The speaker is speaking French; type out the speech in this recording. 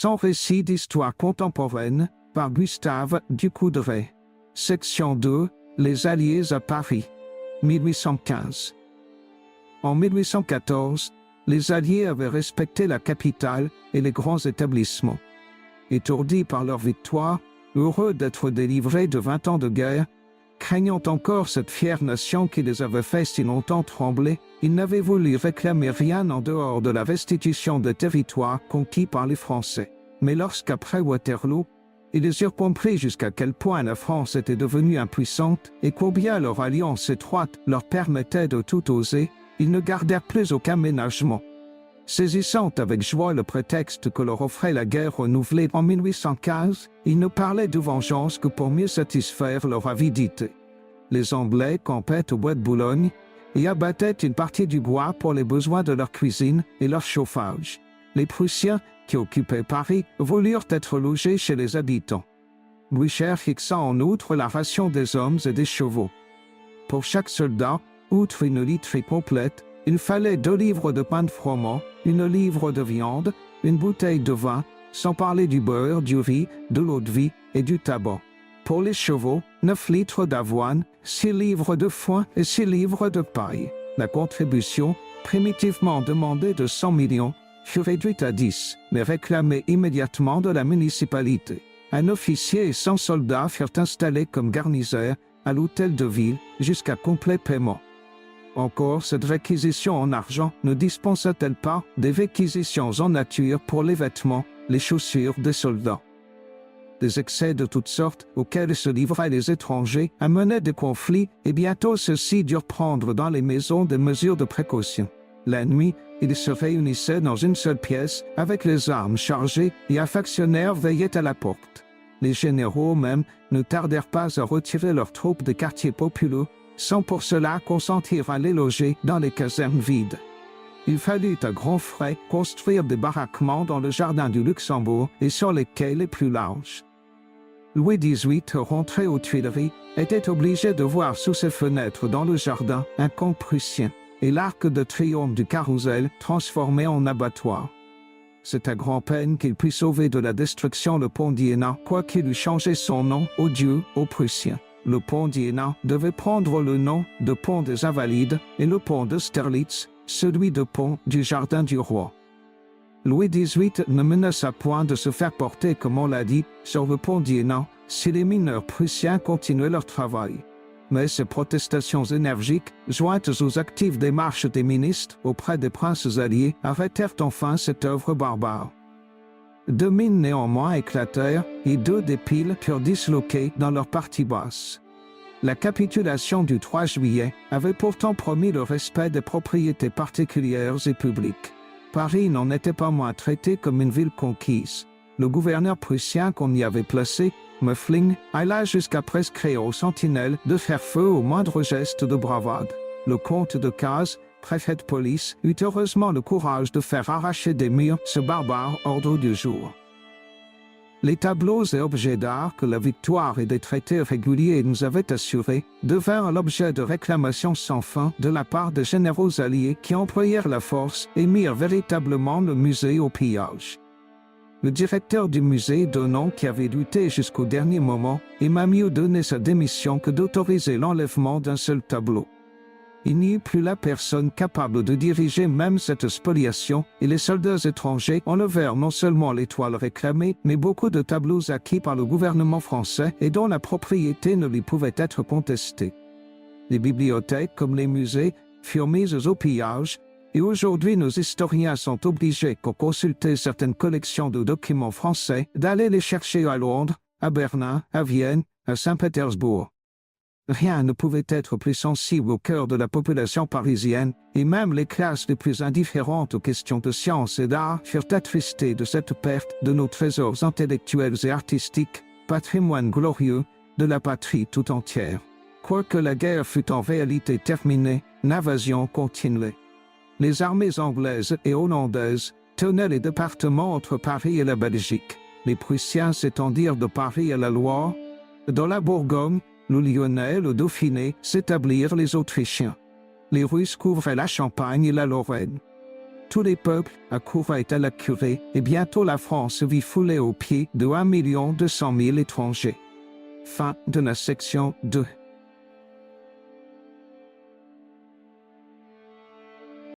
100 récits d'histoire contemporaine, par Gustave Ducoudray. Section 2, Les Alliés à Paris. 1815. En 1814, les Alliés avaient respecté la capitale et les grands établissements. Étourdis par leur victoire, heureux d'être délivrés de 20 ans de guerre, craignant encore cette fière nation qui les avait fait si longtemps trembler, ils n'avaient voulu réclamer rien en dehors de la restitution des territoires conquis par les Français. Mais lorsqu'après Waterloo, ils eurent compris jusqu'à quel point la France était devenue impuissante et combien leur alliance étroite leur permettait de tout oser, ils ne gardèrent plus aucun ménagement. Saisissant avec joie le prétexte que leur offrait la guerre renouvelée en 1815, ils ne parlaient de vengeance que pour mieux satisfaire leur avidité. Les Anglais campaient au bois de Boulogne et abattaient une partie du bois pour les besoins de leur cuisine et leur chauffage. Les Prussiens, qui occupaient Paris, voulurent être logés chez les habitants. Blücher fixa en outre la ration des hommes et des chevaux. Pour chaque soldat, outre une literie complète, il fallait 2 livres de pain de froment, 1 livre de viande, une bouteille de vin, sans parler du beurre, du riz, de l'eau-de-vie et du tabac. Pour les chevaux, 9 litres d'avoine, 6 livres de foin et 6 livres de paille. La contribution, primitivement demandée de 100 millions, fut réduite à 10, mais réclamée immédiatement de la municipalité. Un officier et 100 soldats furent installés comme garniseurs à l'hôtel de ville jusqu'à complet paiement. Encore, cette réquisition en argent ne dispensa-t-elle pas des réquisitions en nature pour les vêtements, les chaussures des soldats. Des excès de toutes sortes auxquels se livraient les étrangers amenaient des conflits et bientôt ceux-ci durent prendre dans les maisons des mesures de précaution. La nuit, ils se réunissaient dans une seule pièce avec les armes chargées et un factionnaire veillait à la porte. Les généraux même ne tardèrent pas à retirer leurs troupes des quartiers populeux, sans pour cela consentir à les loger dans les casernes vides. Il fallut à grands frais construire des baraquements dans le jardin du Luxembourg et sur les quais les plus larges. Louis XVIII, rentré aux Tuileries, était obligé de voir sous ses fenêtres dans le jardin un camp prussien et l'arc de triomphe du Carrousel transformé en abattoir. C'est à grand-peine qu'il put sauver de la destruction le pont d'Iéna, quoiqu'il eût changé son nom, odieux aux Prussiens. Le pont d'Iéna devait prendre le nom de pont des Invalides et le pont d'Austerlitz, celui de pont du Jardin du Roi. Louis XVIII ne menaça point de se faire porter, comme on l'a dit, sur le pont d'Iéna, si les mineurs prussiens continuaient leur travail. Mais ces protestations énergiques, jointes aux actives démarches des ministres auprès des princes alliés, arrêtèrent enfin cette œuvre barbare. 2 mines néanmoins éclatèrent et 2 des piles furent disloquées dans leur partie basse. La capitulation du 3 juillet avait pourtant promis le respect des propriétés particulières et publiques. Paris n'en était pas moins traité comme une ville conquise. Le gouverneur prussien qu'on y avait placé, Muffling, alla jusqu'à prescrire aux sentinelles de faire feu au moindre geste de bravade. Le comte de Cazes, préfet de police, eut heureusement le courage de faire arracher des murs ce barbare ordre du jour. Les tableaux et objets d'art que la victoire et des traités réguliers nous avaient assurés devinrent l'objet de réclamations sans fin de la part des généraux alliés qui employèrent la force et mirent véritablement le musée au pillage. Le directeur du musée Donon, qui avait lutté jusqu'au dernier moment, aima mieux donner sa démission que d'autoriser l'enlèvement d'un seul tableau. Il n'y eut plus là personne capable de diriger même cette spoliation, et les soldats étrangers enlevèrent non seulement l'étoile réclamée, mais beaucoup de tableaux acquis par le gouvernement français et dont la propriété ne lui pouvait être contestée. Les bibliothèques, comme les musées, furent mises au pillage, et aujourd'hui nos historiens sont obligés, pour consulter certaines collections de documents français, d'aller les chercher à Londres, à Berlin, à Vienne, à Saint-Pétersbourg. Rien ne pouvait être plus sensible au cœur de la population parisienne, et même les classes les plus indifférentes aux questions de science et d'art furent attristées de cette perte de nos trésors intellectuels et artistiques, patrimoine glorieux de la patrie tout entière. Quoique la guerre fût en réalité terminée, l'invasion continuait. Les armées anglaises et hollandaises tenaient les départements entre Paris et la Belgique. Les Prussiens s'étendirent de Paris à la Loire. Dans la Bourgogne, le Lyonnais, le Dauphiné, s'établirent les Autrichiens. Les Russes couvraient la Champagne et la Lorraine. tous les peuples accouraient à la curée, et bientôt la France vit fouler aux pieds de 1 200 000 étrangers. Fin de la section 2.